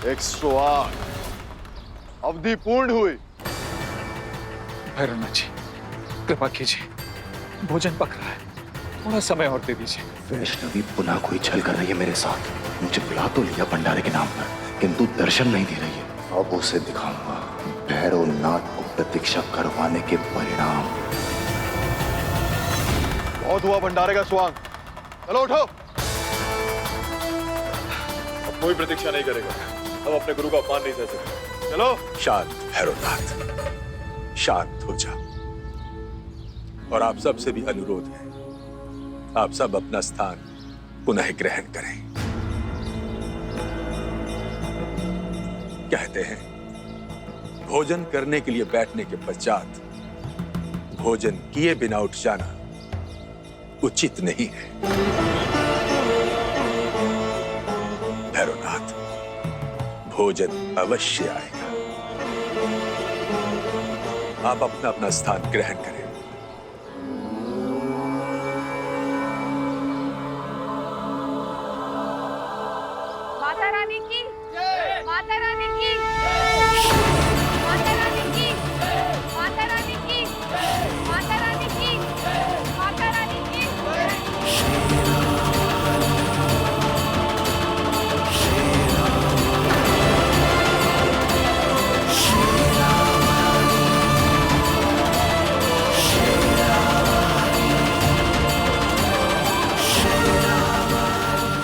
108 अवधि पूर्ण हुई। भैरवनाथ जी, कृपा कीजिए, भोजन पक रहा है, थोड़ा समय और दे दीजिए। वैष्णवी पुनः कोई छल कर रही है मेरे साथ। मुझे बुला तो लिया भंडारे के नाम पर, किंतु दर्शन नहीं दे रही है। अब उसे दिखाऊंगा भैरवनाथ को प्रतीक्षा करवाने के परिणाम। बहुत हुआ भंडारे का स्वांग, चलो उठो। अब कोई प्रतीक्षा नहीं करेगा, अब अपने गुरु का अपमान नहीं सह सकते। चलो। शांत भैरवनाथ, शांत हो जा। और आप सब से भी अनुरोध है, आप सब अपना स्थान पुनः ग्रहण करें। कहते हैं भोजन करने के लिए बैठने के पश्चात भोजन किए बिना उठ जाना उचित नहीं है। भैरवनाथ, भोजन अवश्य आएगा। आप अपना अपना स्थान ग्रहण करें। माता रानी की जय, माता रानी की माता रानी की माता रानी की माता रानी की माता रानी की।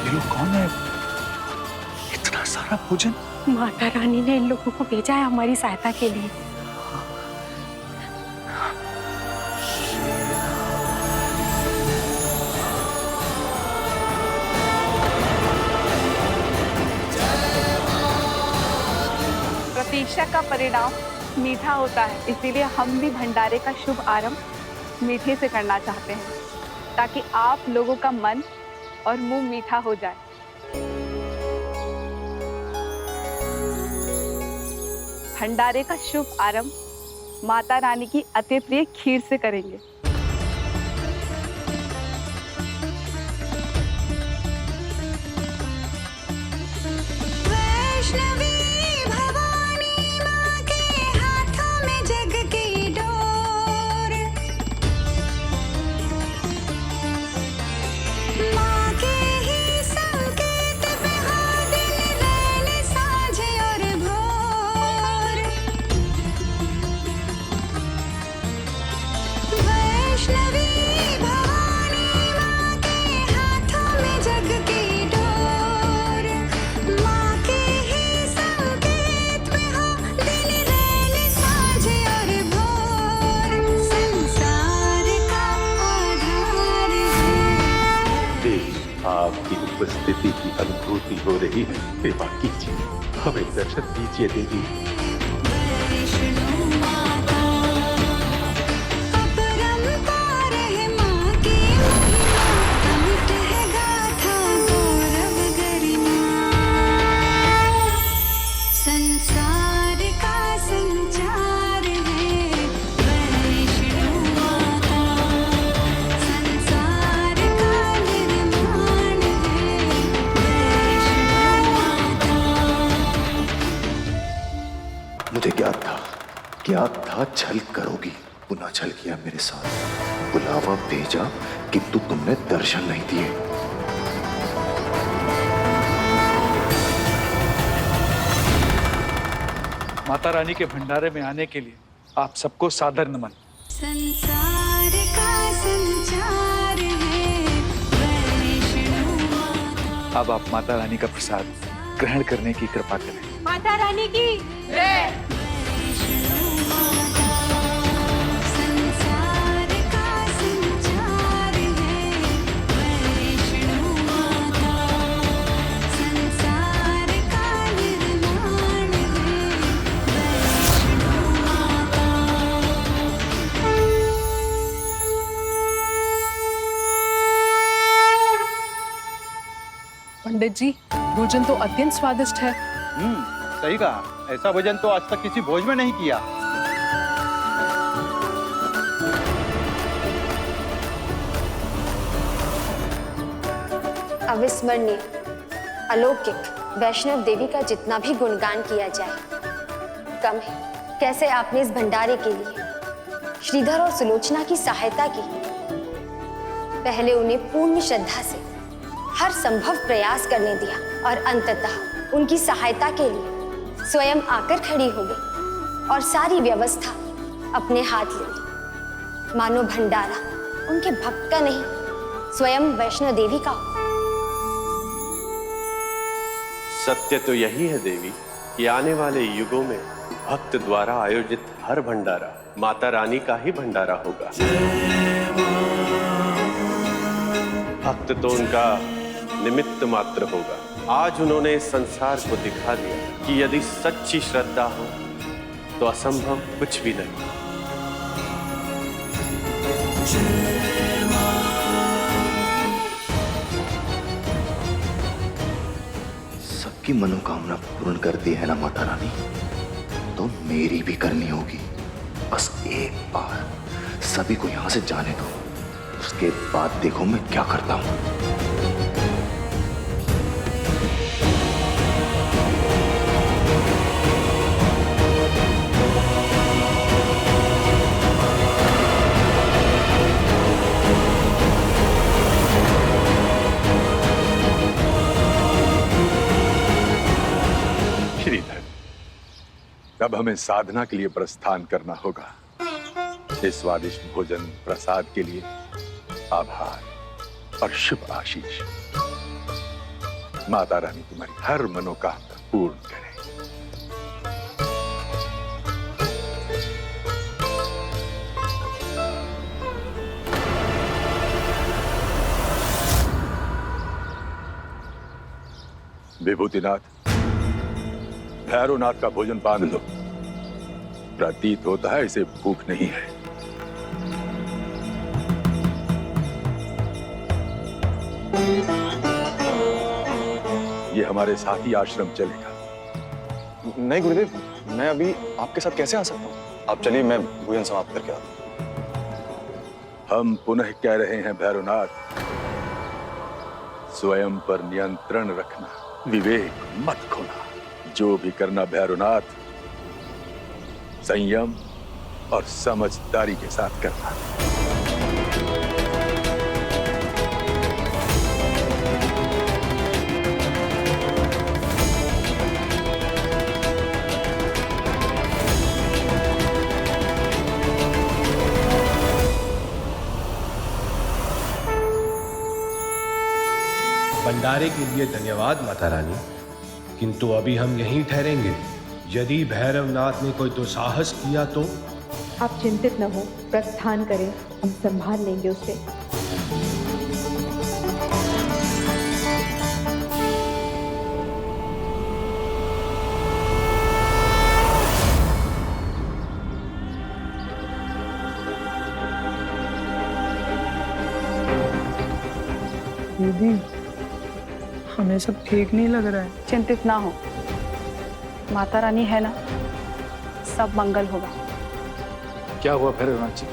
ये लोग कौन है? इतना सारा भोजन? माता रानी ने इन लोगों को भेजा है हमारी सहायता के लिए। प्रतीक्षा का परिणाम मीठा होता है, इसीलिए हम भी भंडारे का शुभ आरंभ मीठे से करना चाहते हैं, ताकि आप लोगों का मन और मुंह मीठा हो जाए। भंडारे का शुभ आरंभ माता रानी की अति प्रिय खीर से करेंगे। वैष्णवी भवानी माँ के हाथों में जग की डोर, माँ के ही संकेत पे हाँ दिन रैन साँझ और भोर। वैष्णवी भवानी माँ के हाथों में जग की डोर, माँ के ही संकेत पे हाँ दिन रैन साँझ और भोर। संसार का आधार है। देवी, आपकी उपस्थिति की अनुभूति हो रही है। कृपा कीजिए, हमें दर्शन दीजिए देवी। वैष्णो माता अपरंपार है, माँ की महिमा अमिट है, गाथा गौरव गरिमा। संसार का संचार है वैष्णो माता, संसार का निर्माण है वैष्णो माता। मुझे ज्ञात था छल करोगी। पुनः छल किया मेरे साथ। बुलावा भेजा किंतु तुमने दर्शन नहीं दिए। माता रानी के भंडारे में आने के लिए आप सबको सादर नमन। संसार का संचार है वैष्णो माता। अब आप माता रानी का प्रसाद ग्रहण करने की कृपा करें। माता रानी की जय। वैष्णो माता संसार का संचार है वैष्णो माता, संसार का निर्माण है वैष्णो माता। पंडित जी, भोजन तो अत्यंत स्वादिष्ट है। सही कहा, ऐसा भोजन तो आज तक किसी भोज में नहीं किया। अविस्मरणीय, अलौकिक, वैष्णव देवी का जितना भी गुणगान किया जाए कम है। कैसे आपने इस भंडारे के लिए श्रीधर और सुलोचना की सहायता की। पहले उन्हें पूर्ण श्रद्धा से हर संभव प्रयास करने दिया और अंततः उनकी सहायता के लिए स्वयं आकर खड़ी हो गई और सारी व्यवस्था अपने हाथ ले ली। मानो भंडारा उनके भक्त का नहीं, स्वयं वैष्णो देवी का हो। सत्य तो यही है देवी कि आने वाले युगों में भक्त द्वारा आयोजित हर भंडारा माता रानी का ही भंडारा होगा। भक्त तो उनका निमित्त मात्र होगा। आज उन्होंने संसार को दिखा दिया कि यदि सच्ची श्रद्धा हो तो असंभव कुछ भी नहीं। सबकी मनोकामना पूर्ण करती है ना माता रानी, तो मेरी भी करनी होगी। बस एक बार सभी को यहां से जाने दो, उसके बाद देखो मैं क्या करता हूं। श्रीधर, अब हमें साधना के लिए प्रस्थान करना होगा। इस स्वादिष्ट भोजन प्रसाद के लिए आभार और शुभ आशीष। माता रानी तुम्हारी हर मनोकामना पूर्ण करे। विभूतिनाथ, भैरवनाथ का भोजन बांध लो। प्रतीत होता है इसे भूख नहीं है। ये हमारे साथ ही आश्रम चलेगा। नहीं गुरुदेव, मैं अभी आपके साथ कैसे आ सकता हूँ? आप चलिए, मैं भोजन समाप्त करके आता हूँ। हम पुनः कह रहे हैं भैरवनाथ, स्वयं पर नियंत्रण रखना, विवेक मत खोना। जो भी करना भैरवनाथ, संयम और समझदारी के साथ करना। भंडारे के लिए धन्यवाद माता रानी, किंतु अभी हम यहीं ठहरेंगे। यदि भैरवनाथ ने कोई दुस्साहस किया तो? आप चिंतित न हो, प्रस्थान करें, हम संभाल लेंगे उसे। दीदी, हमें सब ठीक नहीं लग रहा है। चिंतित ना हो, माता रानी है ना, सब मंगल होगा। क्या हुआ भैरवनाथ जी,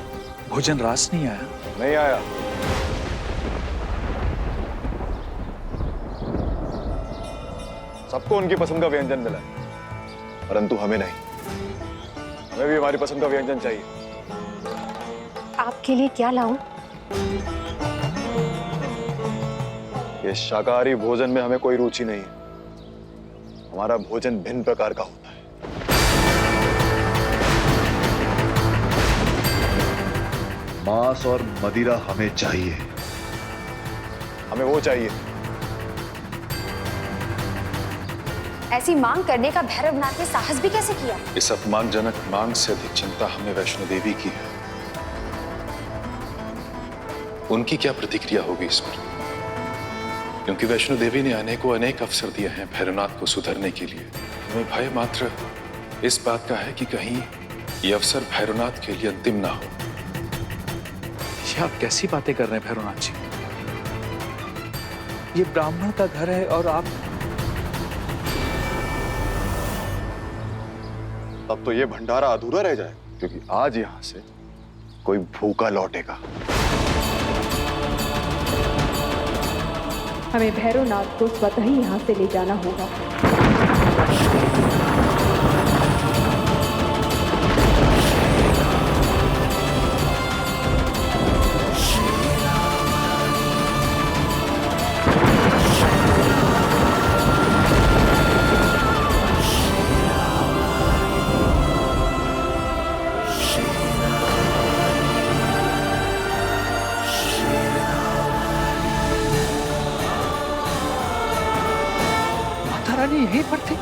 भोजन रास नहीं आया? नहीं आया। सबको उनकी पसंद का व्यंजन मिला, परंतु हमें नहीं। हमें भी हमारी पसंद का व्यंजन चाहिए। आपके लिए क्या लाऊं? ये शाकाहारी भोजन में हमें कोई रुचि नहीं है। हमारा भोजन भिन्न प्रकार का होता है। मांस और मदिरा हमें चाहिए। हमें वो चाहिए। ऐसी मांग करने का भैरवनाथ ने साहस भी कैसे किया? इस अपमानजनक मांग से अधिक चिंता हमें वैष्णो देवी की है। उनकी क्या प्रतिक्रिया होगी इस पर? क्योंकि वैष्णो देवी ने अनेक अवसर दिए हैं भैरवनाथ को सुधरने के लिए। हमें भय मात्र इस बात का है कि कहीं ये अवसर भैरवनाथ के लिए अंतिम ना हो। ये आप कैसी बातें कर रहे हैं भैरवनाथ जी? ये ब्राह्मण का घर है और आप... तब तो ये भंडारा अधूरा रह जाए, क्योंकि आज यहां से कोई भूखा लौटेगा। हमें भैरवनाथ को स्वतः ही यहाँ से ले जाना होगा। रानी यहीं पर थी,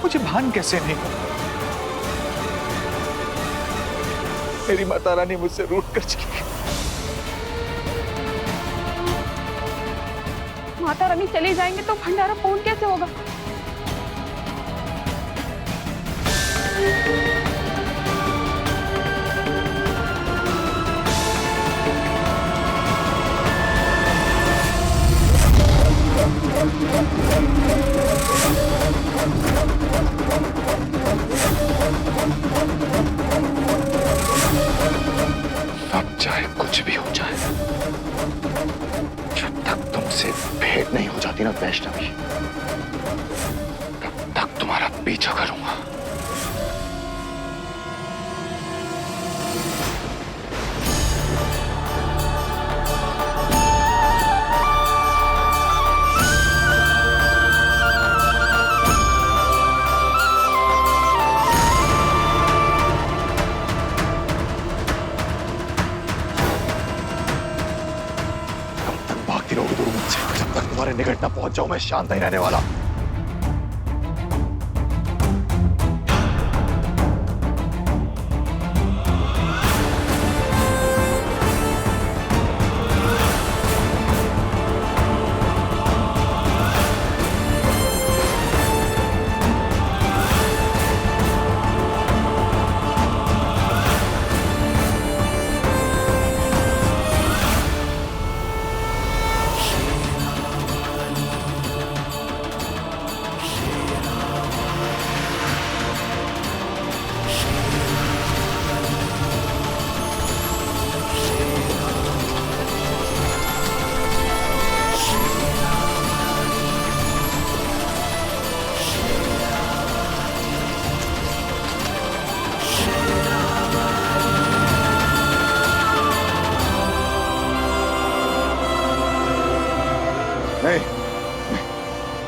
मुझे भान कैसे नहीं हुआ? मेरी माता रानी मुझसे रूठ कर चली गई। माता रानी चले जाएंगे तो भंडारा पूर्ण कैसे होगा? अब चाहे कुछ भी हो जाए, जब तक तुमसे भेंट नहीं हो जाती ना वैष्णवी, तब तक तुम्हारा पीछा करूंगा। तुम्हारे निकट न पहुंच जाऊं, मैं शांत नहीं रहने वाला।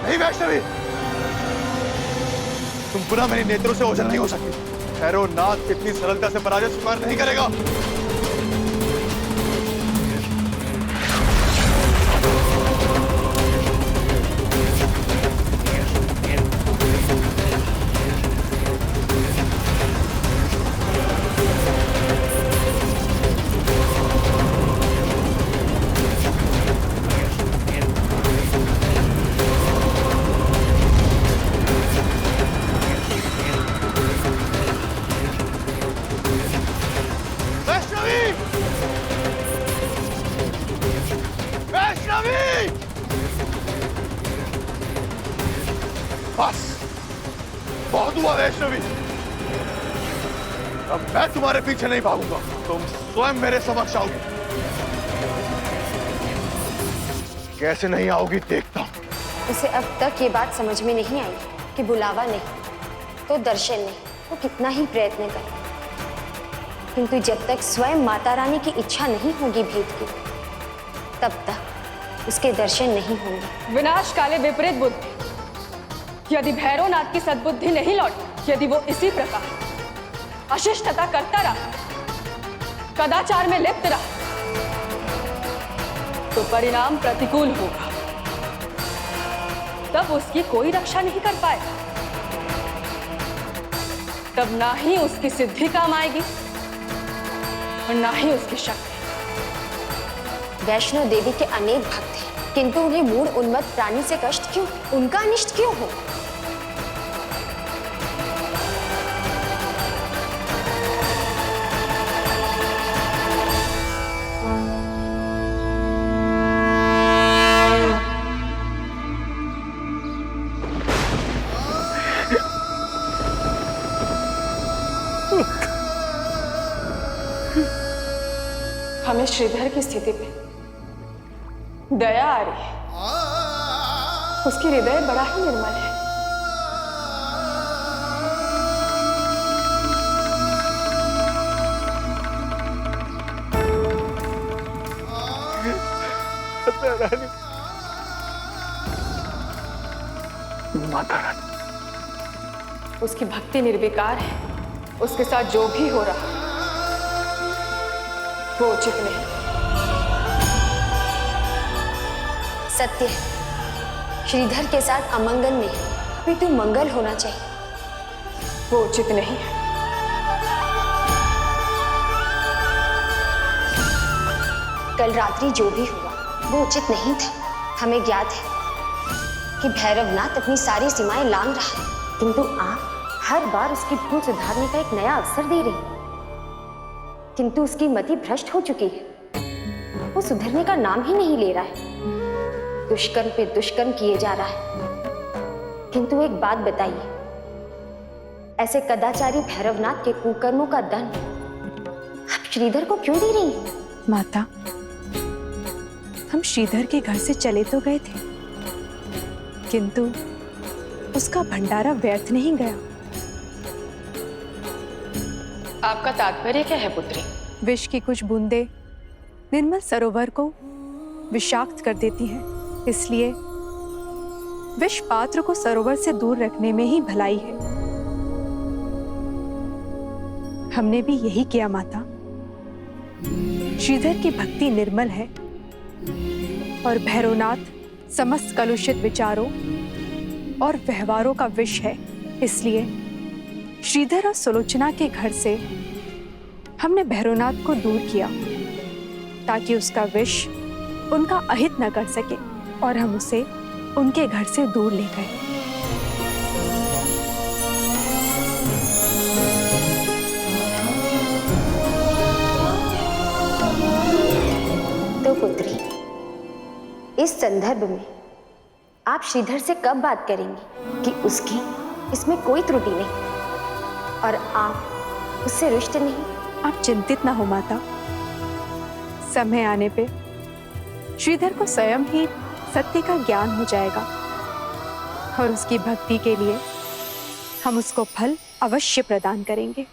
नहीं वैष्णवी, तुम पुनः मेरे नेत्रों से ओझल नहीं हो सकती। भैरवनाथ कितनी सरलता से पराजय स्वीकार नहीं करेगा। बस बहुत हुआ वैष्णवी, अब मैं तुम्हारे पीछे नहीं भागूंगा, तुम स्वयं मेरे समक्ष आओगी। कैसे नहीं आओगी देखता हूं। उसे अब तक ये बात समझ में नहीं आई कि बुलावा नहीं तो दर्शन नहीं, वो कितना ही प्रयत्न करे, किंतु जब तक स्वयं माता रानी की इच्छा नहीं होगी भेद की, तब तक उसके दर्शन नहीं होंगे। विनाश काले विपरीत बुद्धि, यदि भैरवनाथ की सद्बुद्धि नहीं लौटी, यदि वो इसी प्रकार अशिष्टता करता रहा, कदाचार में लिप्त रहा, तो परिणाम प्रतिकूल होगा। तब उसकी कोई रक्षा नहीं कर पाएगा, तब ना ही उसकी सिद्धि काम आएगी और ना ही उसकी शक्ति। वैष्णो देवी के अनेक भक्त हैं, किंतु उन्हें मूढ़ उन्मत्त प्राणी से कष्ट क्यों, उनका अनिष्ट क्यों हो? हमें श्रीधर की स्थिति पे दया आ रही है। उसकी हृदय बड़ा ही निर्मल है। माता रानी, उसकी भक्ति निर्विकार है। उसके साथ जो भी हो रहा वो उचित नहीं। सत्य है, श्रीधर के साथ अमंगल नहीं, अपितु मंगल होना चाहिए। वो उचित नहीं है। कल रात्रि जो भी हुआ वो उचित नहीं था। हमें ज्ञात है कि भैरवनाथ अपनी सारी सीमाएं लांघ रहा है, किंतु आप हर बार उसकी भूल सुधारने का एक नया अवसर दे रहे हैं। किंतु उसकी मति भ्रष्ट हो चुकी है। वो सुधरने का नाम ही नहीं ले रहा है। दुष्कर्म पे दुष्कर्म किए जा रहा है। किंतु एक बात बताइए, ऐसे कदाचारी भैरवनाथ के कुकर्मों का दंड आप श्रीधर को क्यों दे रही हैं? माता, हम श्रीधर के घर से चले तो गए थे, किंतु उसका भंडारा व्यर्थ नहीं गया। आपका तात्पर्य क्या है पुत्री? विष की कुछ बूंदें निर्मल सरोवर को विषाक्त कर देती हैं, इसलिए विष पात्र को सरोवर से दूर रखने में ही भलाई है। हमने भी यही किया माता। श्रीधर की भक्ति निर्मल है और भैरवनाथ समस्त कलुषित विचारों और व्यवहारों का विष है, इसलिए श्रीधर और सुलोचना के घर से हमने भैरवनाथ को दूर किया ताकि उसका विष उनका अहित न कर सके, और हम उसे उनके घर से दूर ले गए। तो पुत्री, इस संदर्भ में आप श्रीधर से कब बात करेंगी कि उसकी इसमें कोई त्रुटि नहीं और आप उससे रुष्ट नहीं? आप चिंतित ना हो माता, समय आने पे श्रीधर को स्वयं ही सत्य का ज्ञान हो जाएगा और उसकी भक्ति के लिए हम उसको फल अवश्य प्रदान करेंगे।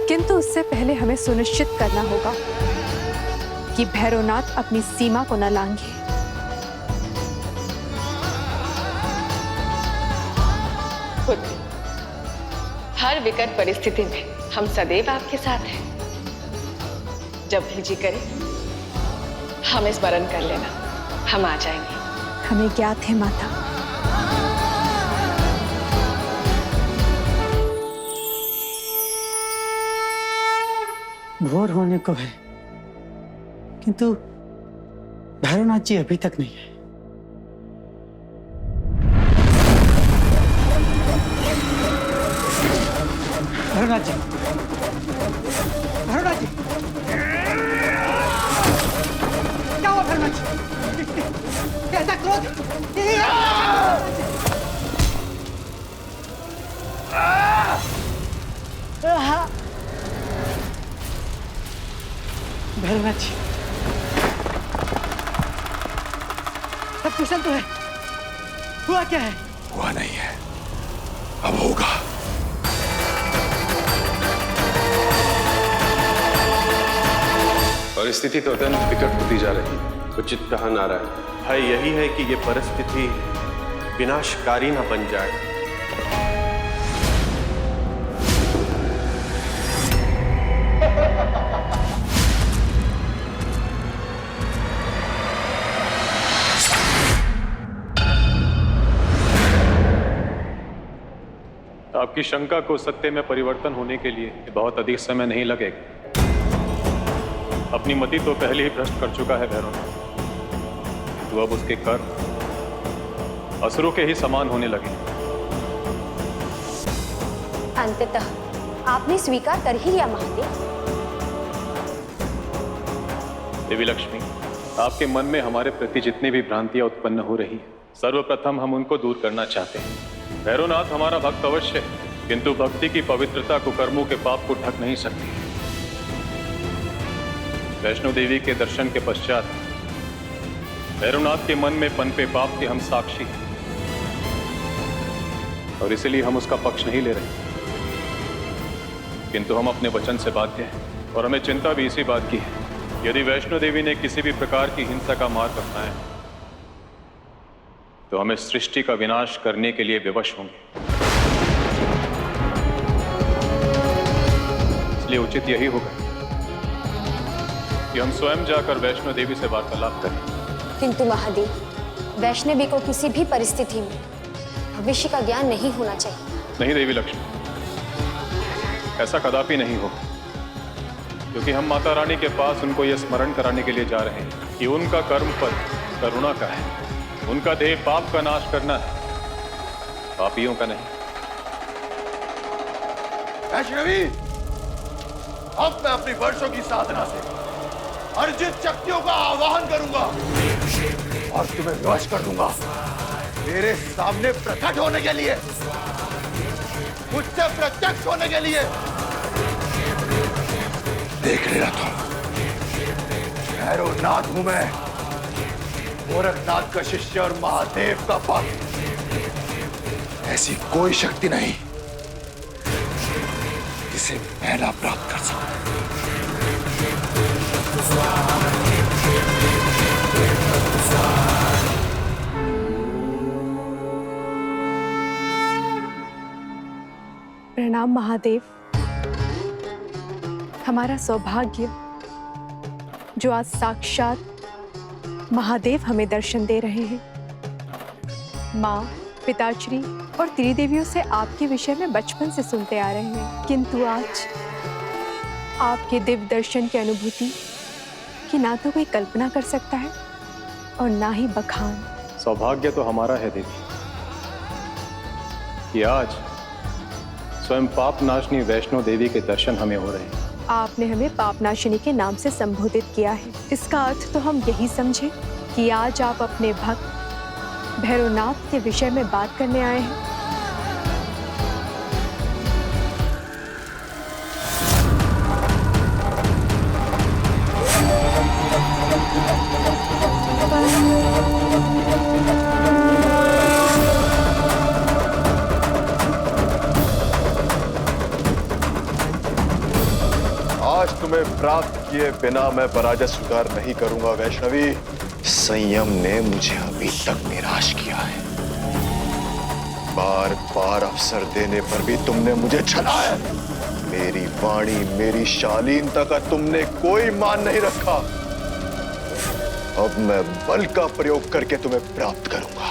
किंतु उससे पहले हमें सुनिश्चित करना होगा कि भैरवनाथ अपनी सीमा को न लांघे। पुत्री, हर विकट परिस्थिति में हम सदैव आपके साथ हैं। जब भी जी करे हमें स्मरण कर लेना, हम आ जाएंगे। हमें ज्ञात है माता। भोर होने को है, किंतु भैरवनाथ जी अभी तक नहीं है। भैरवनाथ जी, भैरवनाथ जी, क्या हुआ भैरवनाथ जी? कैसा क्रोध? भैरवनाथ जी, सब कुशल तो है? हुआ क्या है? हुआ नहीं है, अब होगा। और स्थिति तो अत्यंत विकट होती जा रही है। उचित कहा नारायण। भय यही है कि ये परिस्थिति विनाशकारी न बन जाए। आपकी शंका को सत्य में परिवर्तन होने के लिए बहुत अधिक समय नहीं लगेगा। अपनी मति तो पहले ही भ्रष्ट कर चुका है भैरवनाथ, तो अब उसके कर्म असुरों के ही समान होने लगे। अंततः आपने स्वीकार कर ही लिया महादेव। देवी लक्ष्मी, आपके मन में हमारे प्रति जितनी भी भ्रांतियां उत्पन्न हो रही है, सर्वप्रथम हम उनको दूर करना चाहते हैं। भैरवनाथ हमारा भक्त अवश्य है, किंतु भक्ति की पवित्रता कुकर्मों के पाप को ढक नहीं सकती। वैष्णो देवी के दर्शन के पश्चात भैरवनाथ के मन में पनपे पाप के हम साक्षी हैं और इसलिए हम उसका पक्ष नहीं ले रहे, किंतु हम अपने वचन से बाध्य हैं और हमें चिंता भी इसी बात की है, यदि वैष्णो देवी ने किसी भी प्रकार की हिंसा का मार्ग अपनाया तो हमें सृष्टि का विनाश करने के लिए विवश होंगे। इसलिए उचित यही होगा कि हम स्वयं जाकर वैष्णो देवी से वार्तालाप करें। किंतु महादेव, वैष्णवी को किसी भी परिस्थिति में भविष्य का ज्ञान नहीं होना चाहिए। नहीं देवी लक्ष्मी, ऐसा कदापि नहीं हो, क्योंकि हम माता रानी के पास उनको यह स्मरण कराने के लिए जा रहे हैं कि उनका कर्म पद करुणा का है, उनका ध्येय पाप का नाश करना है, पापियों का नहीं। वैष्णवी, अब मैं अपनी वर्षों की साधना से अर्जित शक्तियों का आवाहन करूंगा और तुम्हें विवश कर दूंगा मेरे सामने प्रकट होने के लिए, मुझसे प्रत्यक्ष होने के लिए। देख लेना तुम, भैरवनाथ हूं मैं, गोरखनाथ का शिष्य और महादेव का भक्त। ऐसी कोई शक्ति नहीं जिसे मैं ना प्राप्त कर सकूं। प्रणाम महादेव। हमारा सौभाग्य जो आज साक्षात महादेव हमें दर्शन दे रहे हैं। माँ, पिताश्री और त्रिदेवियों से आपके विषय में बचपन से सुनते आ रहे हैं, किंतु आज आपके दिव्य दर्शन की अनुभूति कि ना तो कोई कल्पना कर सकता है और ना ही बखान। सौभाग्य तो हमारा है देवी कि आज स्वयं पाप नाशनी वैष्णो देवी के दर्शन हमें हो रहे हैं। आपने हमें पापनाशिनी के नाम से संबोधित किया है, इसका अर्थ तो हम यही समझे कि आज आप अपने भक्त भैरवनाथ के विषय में बात करने आए हैं। आज तुम्हें प्राप्त किए बिना मैं पराजय स्वीकार नहीं करूंगा वैष्णवी। संयम ने मुझे अभी तक निराश किया है, बार बार अवसर देने पर भी तुमने मुझे छलाया। मेरी वाणी, मेरी शालीनता का तुमने कोई मान नहीं रखा। अब मैं बल का प्रयोग करके तुम्हें प्राप्त करूंगा।